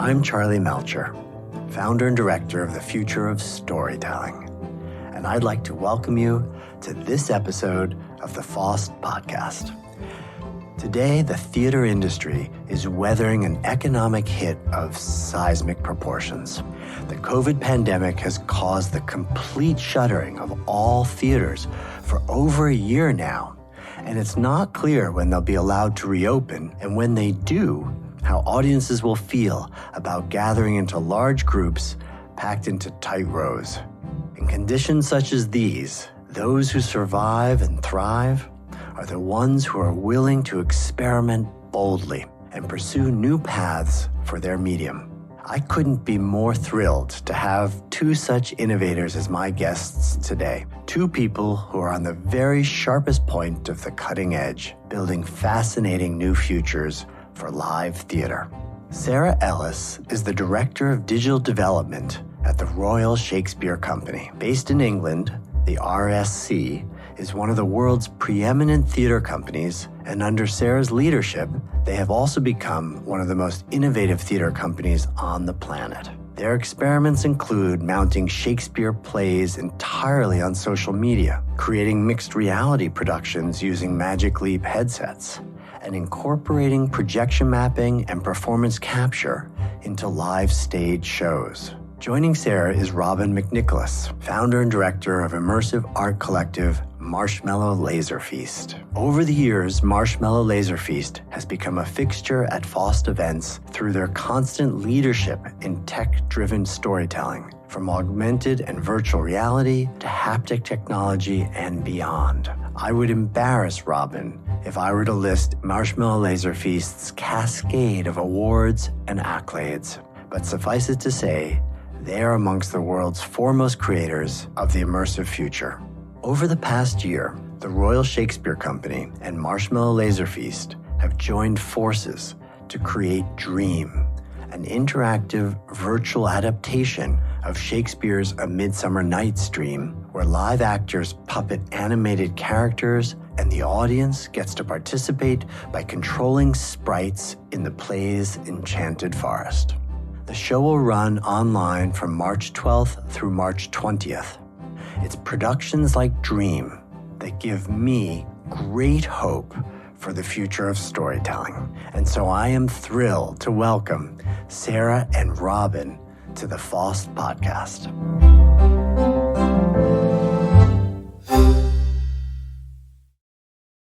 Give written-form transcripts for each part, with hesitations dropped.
I'm Charlie Melcher, founder and director of the Future of Storytelling, and I'd like to welcome you to this episode of the FoST podcast. Today, the theater industry is weathering an economic hit of seismic proportions. The COVID pandemic has caused the complete shuttering of all theaters for over a year now, and it's not clear when they'll be allowed to reopen, and when they do, how audiences will feel about gathering into large groups packed into tight rows. In conditions such as these, those who survive and thrive are the ones who are willing to experiment boldly and pursue new paths for their medium. I couldn't be more thrilled to have two such innovators as my guests today. Two people who are on the very sharpest point of the cutting edge, building fascinating new futures for live theater. Sarah Ellis is the Director of Digital Development at the Royal Shakespeare Company. Based in England, the RSC is one of the world's preeminent theater companies, and under Sarah's leadership, they have also become one of the most innovative theater companies on the planet. Their experiments include mounting Shakespeare plays entirely on social media, creating mixed reality productions using Magic Leap headsets, and incorporating projection mapping and performance capture into live stage shows. Joining Sarah is Robin McNicholas, founder and director of immersive art collective Marshmallow Laser Feast. Over the years, Marshmallow Laser Feast has become a fixture at FoST events through their constant leadership in tech-driven storytelling, from augmented and virtual reality to haptic technology and beyond. I would embarrass Robin if I were to list Marshmallow Laser Feast's cascade of awards and accolades, but suffice it to say, they are amongst the world's foremost creators of the immersive future. Over the past year, the Royal Shakespeare Company and Marshmallow Laser Feast have joined forces to create Dream, an interactive virtual adaptation of Shakespeare's A Midsummer Night's Dream, where live actors puppet animated characters and the audience gets to participate by controlling sprites in the play's enchanted forest. The show will run online from March 12th through March 20th. It's productions like Dream that give me great hope for the future of storytelling. And so I am thrilled to welcome Sarah and Robin to the FoST podcast.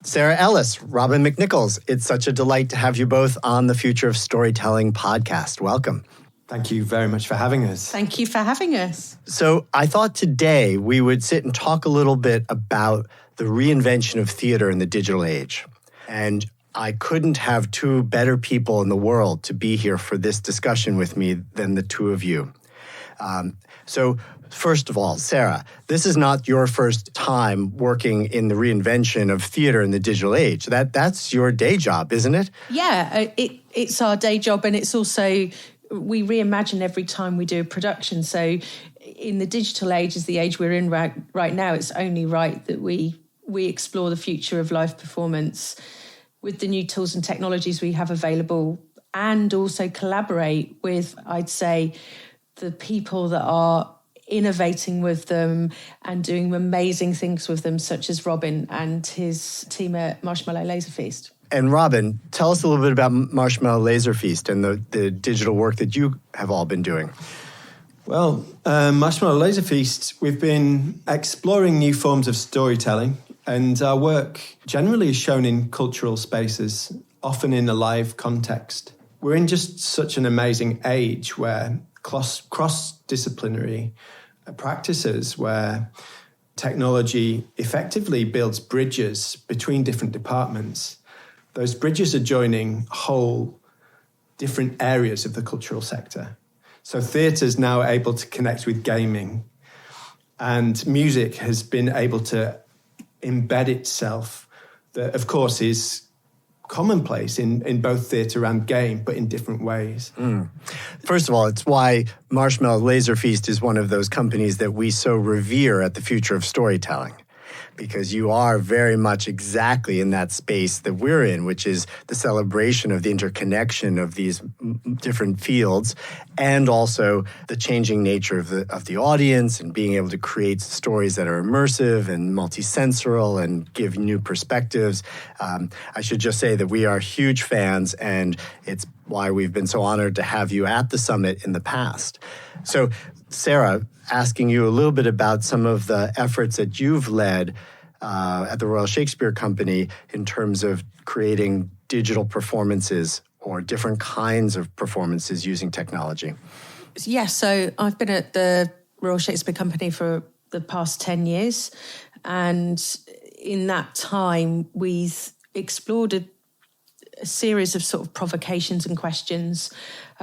Sarah Ellis, Robin McNicholas, it's such a delight to have you both on the Future of Storytelling podcast. Welcome. Thank you very much for having us. Thank you for having us. So I thought today we would sit and talk a little bit about the reinvention of theater in the digital age. And I couldn't have two better people in the world to be here for this discussion with me than the two of you. So first of all, Sarah, this is not your first time working in the reinvention of theater in the digital age. That's your day job, isn't it? Yeah, it's our day job, and it's also, we reimagine every time we do a production. So in the digital age, is the age we're in right now, it's only right that we explore the future of live performance with the new tools and technologies we have available, and also collaborate with, I'd say, the people that are innovating with them and doing amazing things with them, such as Robin and his team at Marshmallow Laser Feast. And Robin, tell us a little bit about Marshmallow Laser Feast and the digital work that you have all been doing. Well, Marshmallow Laser Feast, we've been exploring new forms of storytelling, and our work generally is shown in cultural spaces, often in a live context. We're in just such an amazing age where cross-disciplinary practices, where technology effectively builds bridges between different departments. Those bridges are joining whole different areas of the cultural sector. So theatre's now able to connect with gaming, and music has been able to embed itself, that of course is commonplace in both theatre and game, but in different ways. First of all, it's why Marshmallow Laser Feast is one of those companies that we so revere at the Future of Storytelling. because you are very much exactly in that space that we're in, which is the celebration of the interconnection of these different fields, and also the changing nature of the audience, and being able to create stories that are immersive and multisensorial and give new perspectives. I should just say that we are huge fans, and it's why we've been so honored to have you at the summit in the past. So, Sarah, asking you a little bit about some of the efforts that you've led at the Royal Shakespeare Company in terms of creating digital performances or different kinds of performances using technology. Yes, so I've been at the Royal Shakespeare Company for the past 10 years. And in that time, we've explored a series of sort of provocations and questions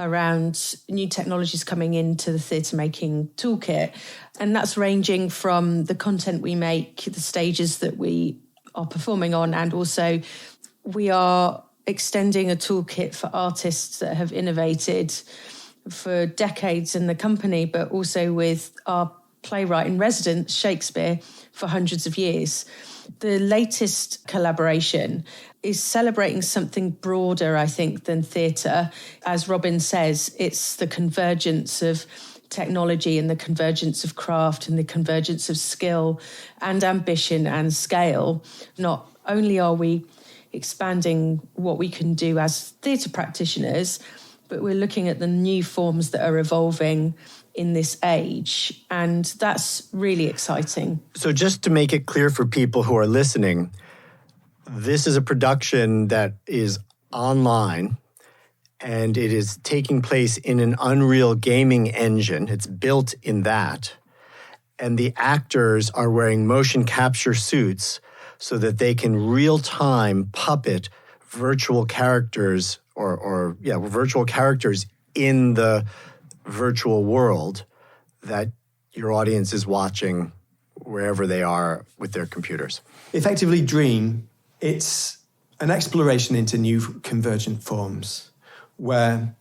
around new technologies coming into the theatre making toolkit. And that's ranging from the content we make, the stages that we are performing on, and also we are extending a toolkit for artists that have innovated for decades in the company, but also with our playwright in residence, Shakespeare, for hundreds of years. The latest collaboration is celebrating something broader, I think, than theatre. As Robin says, it's the convergence of technology and the convergence of craft and the convergence of skill and ambition and scale. Not only are we expanding what we can do as theatre practitioners, but we're looking at the new forms that are evolving in this age. And that's really exciting. So just to make it clear for people who are listening, this is a production that is online, and it is taking place in an Unreal gaming engine. It's built in that. And the actors are wearing motion capture suits so that they can real-time puppet virtual characters virtual characters in the virtual world that your audience is watching wherever they are with their computers. Effectively, Dream, it's an exploration into new convergent forms where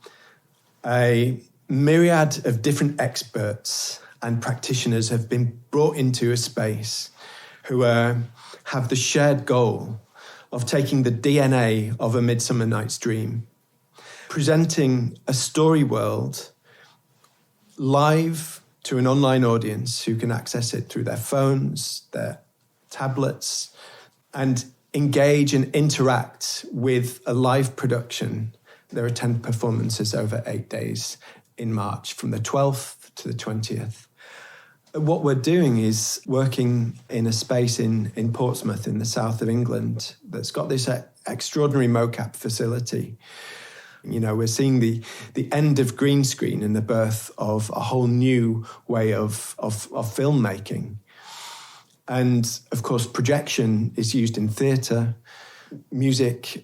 a myriad of different experts and practitioners have been brought into a space who have the shared goal of taking the DNA of A Midsummer Night's Dream, presenting a story world live to an online audience who can access it through their phones, their tablets, and engage and interact with a live production. There are 10 performances over 8 days in March, from the 12th to the 20th. What we're doing is working in a space in Portsmouth in the south of England that's got this extraordinary mocap facility. You know, we're seeing the end of green screen and the birth of a whole new way of filmmaking. And, of course, projection is used in theatre, music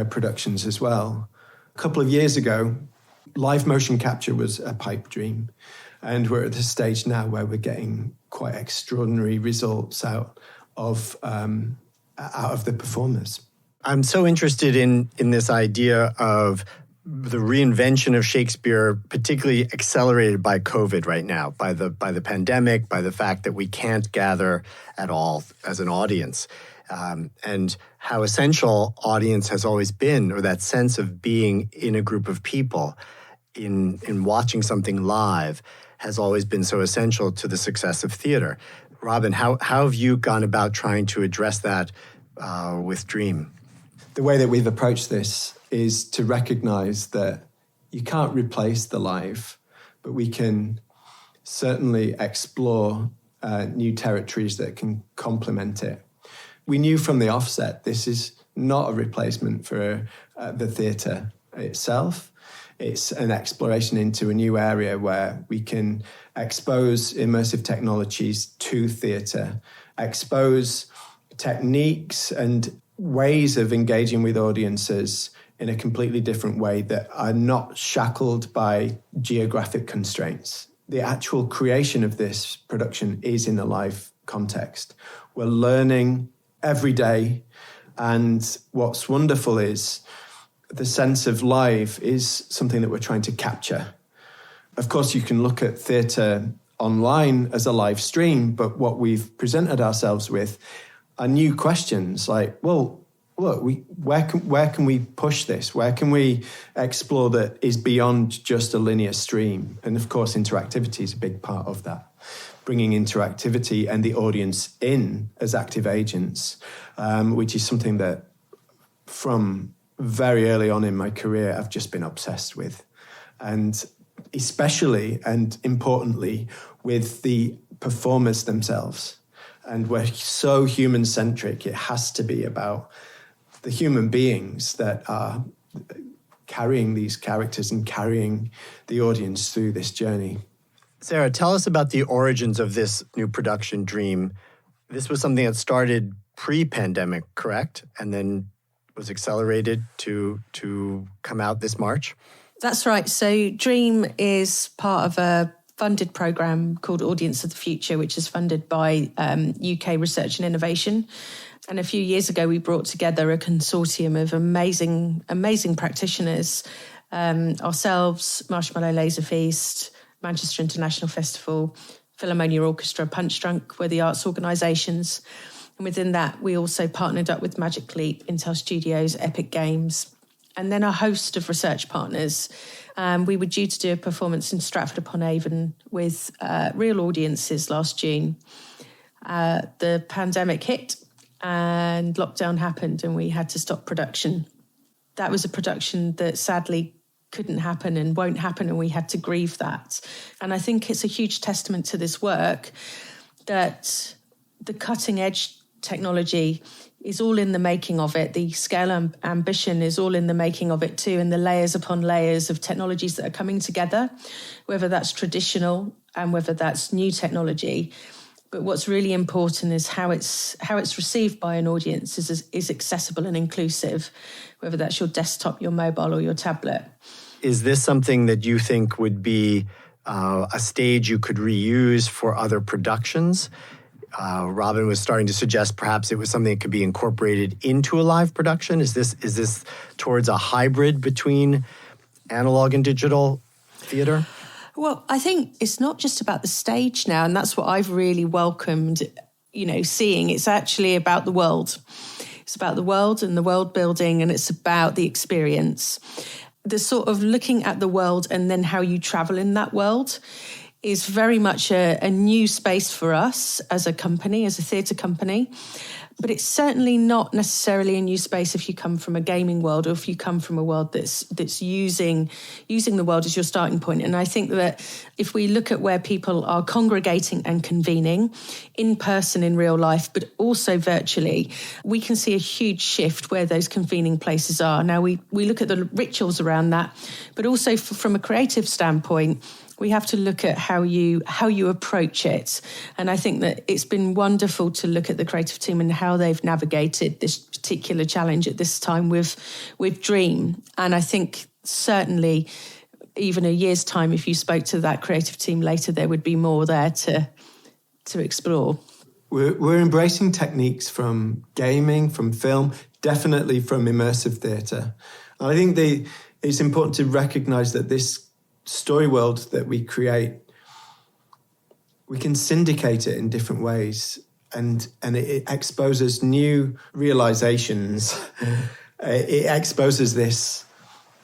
productions as well. A couple of years ago, live motion capture was a pipe dream. And we're at the stage now where we're getting quite extraordinary results out of the performers. I'm so interested in this idea of the reinvention of Shakespeare, particularly accelerated by COVID right now, by the pandemic, by the fact that we can't gather at all as an audience, and how essential audience has always been, or that sense of being in a group of people, in watching something live, has always been so essential to the success of theater. Robin, how have you gone about trying to address that with Dream? The way that we've approached this is to recognize that you can't replace the live, but we can certainly explore new territories that can complement it. We knew from the offset this is not a replacement for the theatre itself. It's an exploration into a new area where we can expose immersive technologies to theatre, expose techniques and ways of engaging with audiences in a completely different way that are not shackled by geographic constraints. The actual creation of this production is in a live context. We're learning every day, and what's wonderful is the sense of live is something that we're trying to capture. Of course, you can look at theatre online as a live stream, but what we've presented ourselves with are new questions like, well, look, where can we push this? Where can we explore that is beyond just a linear stream? And of course, interactivity is a big part of that. Bringing interactivity and the audience in as active agents, which is something that from very early on in my career, I've just been obsessed with. And especially and importantly with the performers themselves. And we're so human-centric, it has to be about the human beings that are carrying these characters and carrying the audience through this journey. Sarah, tell us about the origins of this new production dream. This was something that started pre-pandemic, correct? And then was accelerated to come out this March? That's right. So Dream is part of a funded programme called Audience of the Future, which is funded by UK Research and Innovation. And a few years ago, we brought together a consortium of amazing practitioners, ourselves, Marshmallow Laser Feast, Manchester International Festival, Philharmonia Orchestra, Punch Drunk were the arts organisations. And within that, we also partnered up with Magic Leap, Intel Studios, Epic Games, and then a host of research partners. We were due to do a performance in Stratford-upon-Avon with real audiences last June. The pandemic hit and lockdown happened and we had to stop production. That was a production that sadly couldn't happen and won't happen, and we had to grieve that. And I think it's a huge testament to this work that the cutting edge technology is all in the making of it. The scale and ambition is all in the making of it too, and the layers upon layers of technologies that are coming together, whether that's traditional and whether that's new technology. But what's really important is how it's received by an audience is accessible and inclusive, whether that's your desktop, your mobile, or your tablet. Is this something that you think would be a stage you could reuse for other productions? Robin was starting to suggest perhaps it was something that could be incorporated into a live production. Is this towards a hybrid between analog and digital theater? Well, I think it's not just about the stage now, and that's what I've really welcomed, seeing. It's actually about the world. It's about the world and the world building, and it's about the experience. The sort of looking at the world and then how you travel in that world is very much a new space for us as a company, as a theatre company. But it's certainly not necessarily a new space if you come from a gaming world or if you come from a world that's using the world as your starting point. And I think that if we look at where people are congregating and convening in person in real life, but also virtually, we can see a huge shift where those convening places are. Now, we look at the rituals around that, but also from a creative standpoint, we have to look at how you approach it. And I think that it's been wonderful to look at the creative team and how they've navigated this particular challenge at this time with Dream. And I think certainly even a year's time, if you spoke to that creative team later, there would be more there to explore. We're embracing techniques from gaming, from film, definitely from immersive theatre. And I think it's important to recognise that this story world that we create, we can syndicate it in different ways, and it exposes new realizations. It exposes this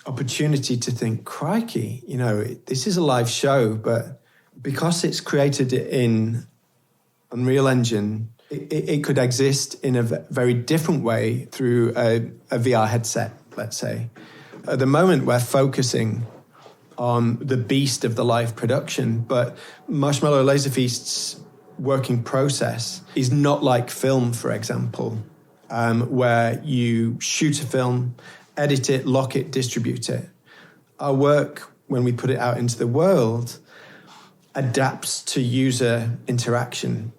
opportunity to think, crikey, this is a live show, but because it's created in Unreal Engine, it could exist in a very different way through a VR headset, let's say. At the moment, we're focusing on the beast of the live production, but Marshmallow Laser Feast's working process is not like film, for example, where you shoot a film, edit it, lock it, distribute it. Our work, when we put it out into the world, adapts to user interaction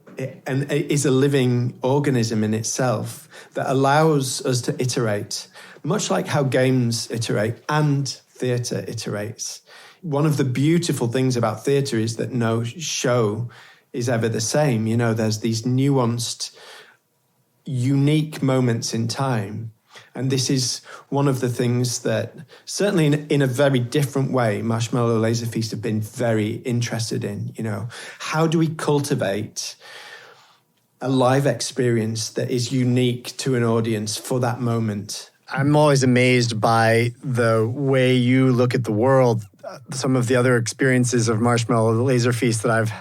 and it is a living organism in itself that allows us to iterate, much like how games iterate and theatre iterates. One of the beautiful things about theatre is that no show is ever the same. There's these nuanced, unique moments in time. And this is one of the things that, certainly in a very different way, Marshmallow Laser Feast have been very interested in. How do we cultivate a live experience that is unique to an audience for that moment? I'm always amazed by the way you look at the world. Some of the other experiences of Marshmallow Laser Feast that I've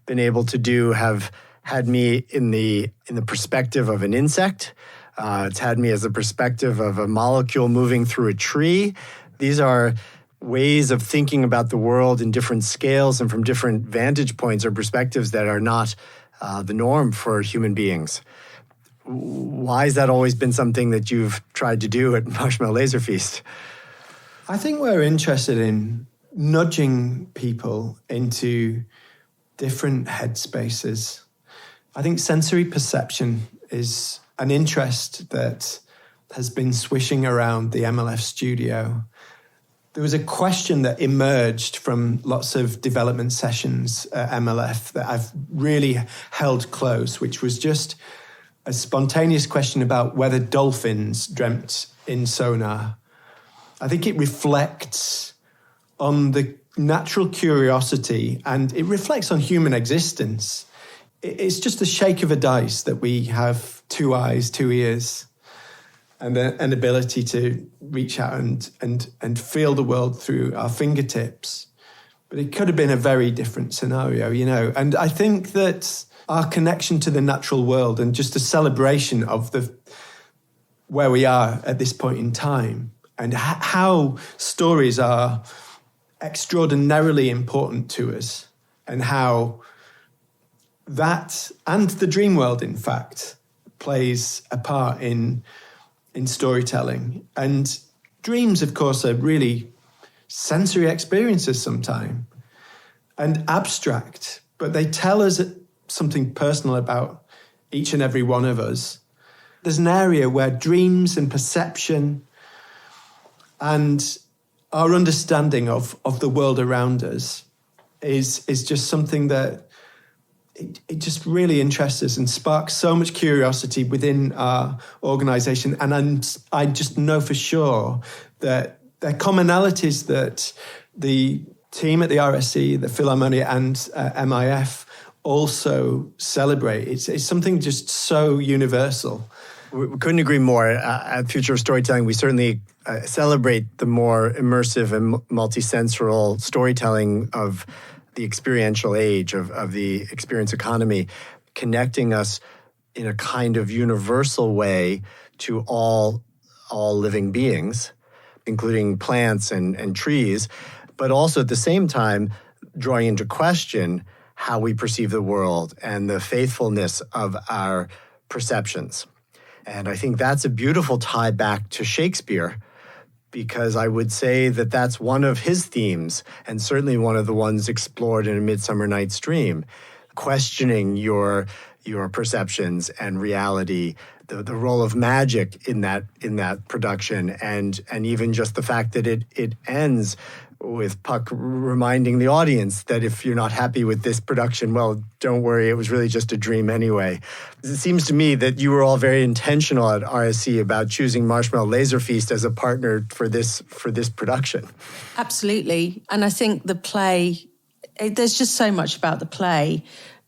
been able to do have had me in the perspective of an insect. It's had me as a perspective of a molecule moving through a tree. These are ways of thinking about the world in different scales and from different vantage points or perspectives that are not the norm for human beings. Why has that always been something that you've tried to do at Marshmallow Laser Feast? I think we're interested in nudging people into different headspaces. I think sensory perception is an interest that has been swishing around the MLF studio. There was a question that emerged from lots of development sessions at MLF that I've really held close, which was just a spontaneous question about whether dolphins dreamt in sonar. I think it reflects on the natural curiosity and it reflects on human existence. It's just a shake of a dice that we have 2 eyes, 2 ears, and an ability to reach out and feel the world through our fingertips. But it could have been a very different scenario, And I think that our connection to the natural world and just a celebration of where we are at this point in time and how stories are extraordinarily important to us and how that and the dream world, in fact, plays a part in storytelling. And dreams, of course, are really sensory experiences sometimes and abstract, but they tell us something personal about each and every one of us. There's an area where dreams and perception and our understanding of the world around us is just something that it just really interests us and sparks so much curiosity within our organisation. And I just know for sure that there are commonalities that the team at the RSC, the Philharmonia and MIF also celebrate. It's something just so universal. We couldn't agree more. At Future of Storytelling, we certainly celebrate the more immersive and multisensorial storytelling of the experiential age, of the experience economy, connecting us in a kind of universal way to all living beings, including plants and trees, but also at the same time drawing into question how we perceive the world and the faithfulness of our perceptions. And I think that's a beautiful tie back to Shakespeare, because I would say that that's one of his themes, and certainly one of the ones explored in A Midsummer Night's Dream, questioning your perceptions and reality, the role of magic in that production, and even just the fact that it ends with Puck reminding the audience that if you're not happy with this production, well, don't worry, it was really just a dream anyway. It seems to me that you were all very intentional at RSC about choosing Marshmallow Laser Feast as a partner for this production. Absolutely. And I think the play, there's just so much about the play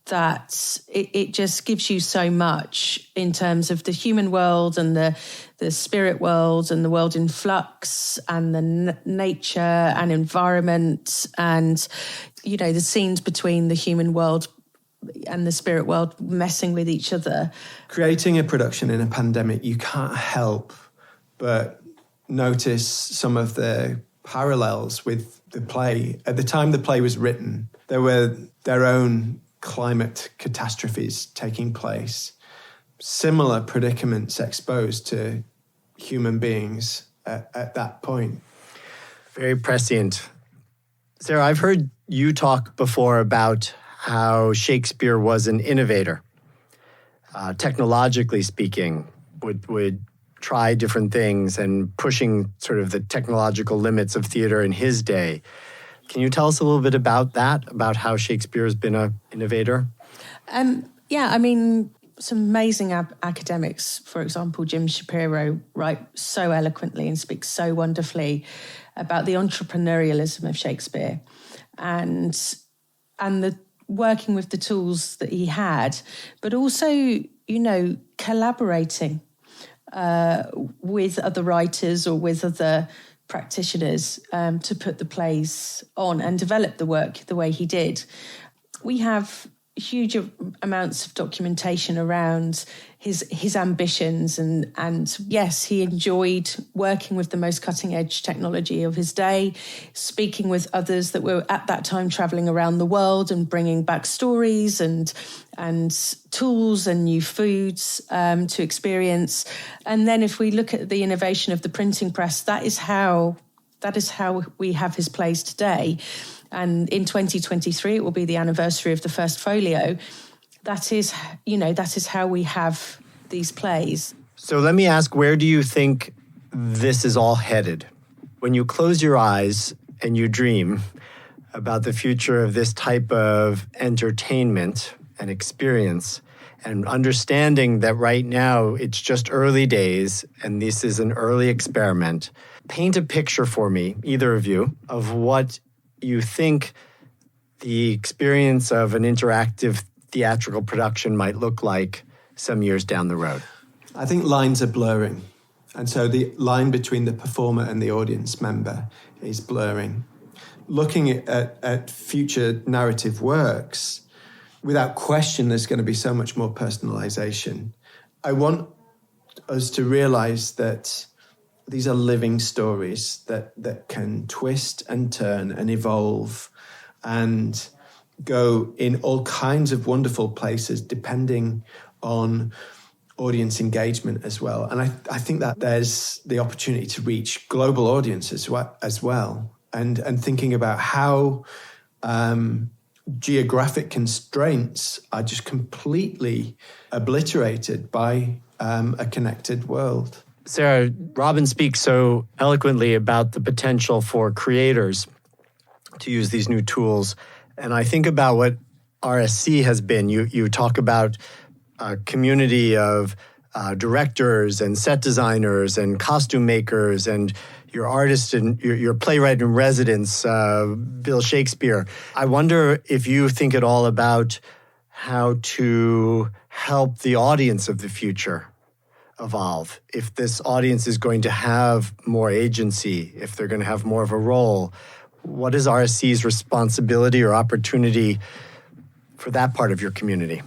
that it just gives you so much in terms of the human world and the spirit world and the world in flux and the nature and environment and, the scenes between the human world and the spirit world messing with each other. Creating a production in a pandemic, you can't help but notice some of the parallels with the play. At the time the play was written, there were their own climate catastrophes taking place, similar predicaments exposed to human beings at that point. Very prescient. Sarah, I've heard you talk before about how Shakespeare was an innovator. Technologically speaking, would try different things and pushing sort of the technological limits of theater in his day. Can you tell us a little bit about that, about how Shakespeare has been an innovator? some amazing academics, for example, Jim Shapiro, write so eloquently and speaks so wonderfully about the entrepreneurialism of Shakespeare and the working with the tools that he had, but also, collaborating with other writers or with other practitioners to put the plays on and develop the work the way he did. We have huge amounts of documentation around his ambitions and yes, he enjoyed working with the most cutting edge technology of his day, speaking with others that were at that time traveling around the world and bringing back stories and tools and new foods to experience. And then if we look at the innovation of the printing press, that is how we have his plays today. And in 2023, it will be the anniversary of the first folio. That is how we have these plays. So let me ask, where do you think this is all headed? When you close your eyes and you dream about the future of this type of entertainment and experience, and understanding that right now it's just early days and this is an early experiment, paint a picture for me, either of you, of what you think the experience of an interactive theatrical production might look like some years down the road. I think lines are blurring. And so the line between the performer and the audience member is blurring. Looking at future narrative works, without question, there's going to be so much more personalization. I want us to realize that these are living stories that can twist and turn and evolve and go in all kinds of wonderful places depending on audience engagement as well. And I think that there's the opportunity to reach global audiences as well. And thinking about how geographic constraints are just completely obliterated by a connected world. Sarah, Robin speaks so eloquently about the potential for creators to use these new tools. And I think about what RSC has been. You talk about a community of directors and set designers and costume makers and your artist and your playwright in residence, Bill Shakespeare. I wonder if you think at all about how to help the audience of the future evolve, if this audience is going to have more agency, if they're going to have more of a role. What is RSC's responsibility or opportunity for that part of your community?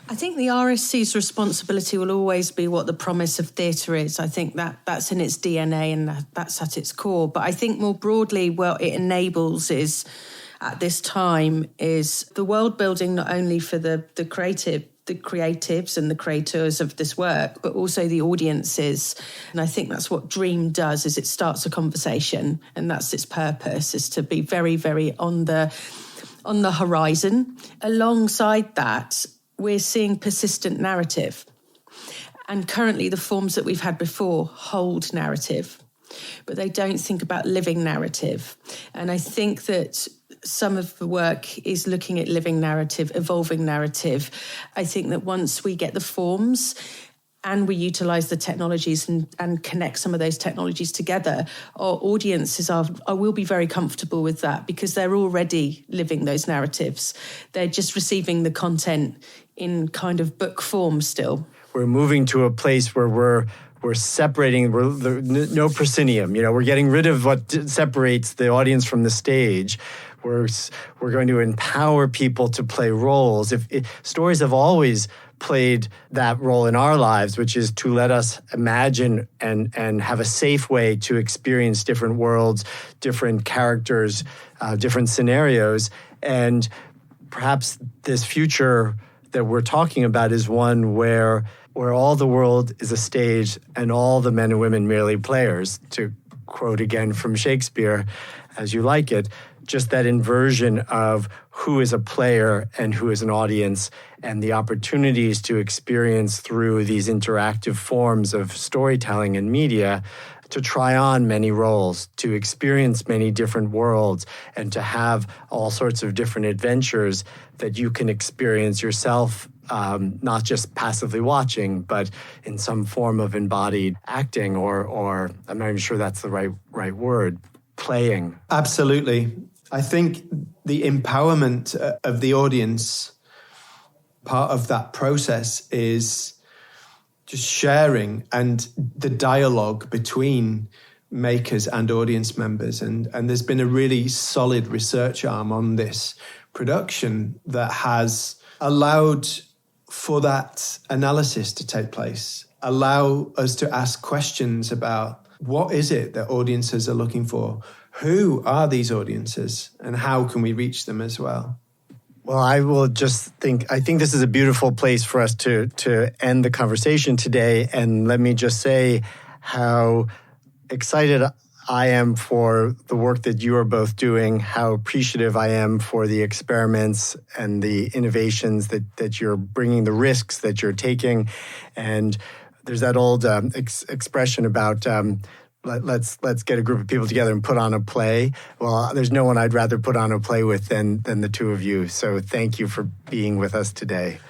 I think the RSC's responsibility will always be what the promise of theatre is. I think that's in its DNA and that's at its core. But I think more broadly, what it enables is, at this time, is the world building not only for the creatives and the creators of this work, but also the audiences. And I think that's what Dream does, is it starts a conversation, and that's its purpose, is to be very, very on the horizon. Alongside that, we're seeing persistent narrative. And currently the forms that we've had before hold narrative, but they don't think about living narrative. And I think that some of the work is looking at living narrative, evolving narrative. I think that once we get the forms and we utilise the technologies and connect some of those technologies together, our audiences will be very comfortable with that, because they're already living those narratives. They're just receiving the content in kind of book form still. We're moving to a place where we're separating, no proscenium. We're getting rid of what separates the audience from the stage. We're going to empower people to play roles. Stories have always played that role in our lives, which is to let us imagine and have a safe way to experience different worlds, different characters, different scenarios. And perhaps this future that we're talking about is one where all the world is a stage and all the men and women merely players, to quote again from Shakespeare, as you like it. Just that inversion of who is a player and who is an audience, and the opportunities to experience through these interactive forms of storytelling and media, to try on many roles, to experience many different worlds, and to have all sorts of different adventures that you can experience yourself not just passively watching, but in some form of embodied acting, or I'm not even sure that's the right word, playing. Absolutely. I think the empowerment of the audience, part of that process is just sharing and the dialogue between makers and audience members. And there's been a really solid research arm on this production that has allowed for that analysis to take place, allow us to ask questions about what is it that audiences are looking for? Who are these audiences and how can we reach them as well? Well, I think this is a beautiful place for us to end the conversation today. And let me just say how excited I am for the work that you are both doing, how appreciative I am for the experiments and the innovations that you're bringing, the risks that you're taking. And there's that old expression about let's get a group of people together and put on a play. Well, there's no one I'd rather put on a play with than the two of you. So thank you for being with us today.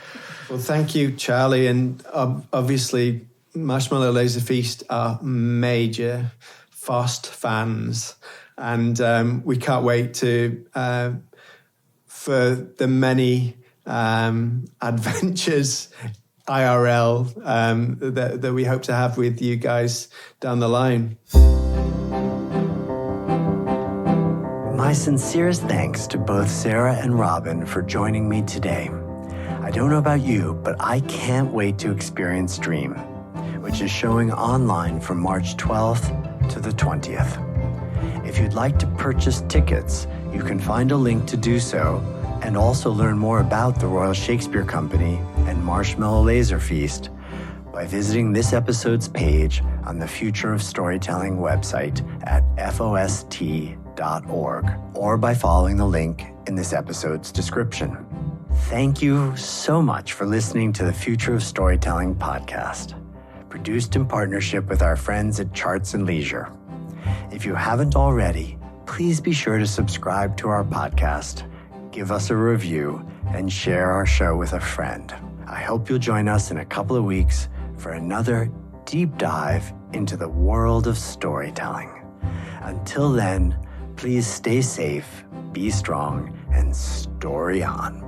Well, thank you, Charlie. And obviously, Marshmallow Laser Feast are major FoST fans. And we can't wait for the many adventures IRL that we hope to have with you guys down the line. My sincerest thanks to both Sarah and Robin for joining me today. I don't know about you, but I can't wait to experience Dream, which is showing online from March 12th to the 20th. If you'd like to purchase tickets, you can find a link to do so and also learn more about the Royal Shakespeare Company and Marshmallow Laser Feast by visiting this episode's page on the Future of Storytelling website at FoST.org or by following the link in this episode's description. Thank you so much for listening to the Future of Storytelling podcast, produced in partnership with our friends at Charts and Leisure. If you haven't already, please be sure to subscribe to our podcast, give us a review, and share our show with a friend. I hope you'll join us in a couple of weeks for another deep dive into the world of storytelling. Until then, please stay safe, be strong, and story on.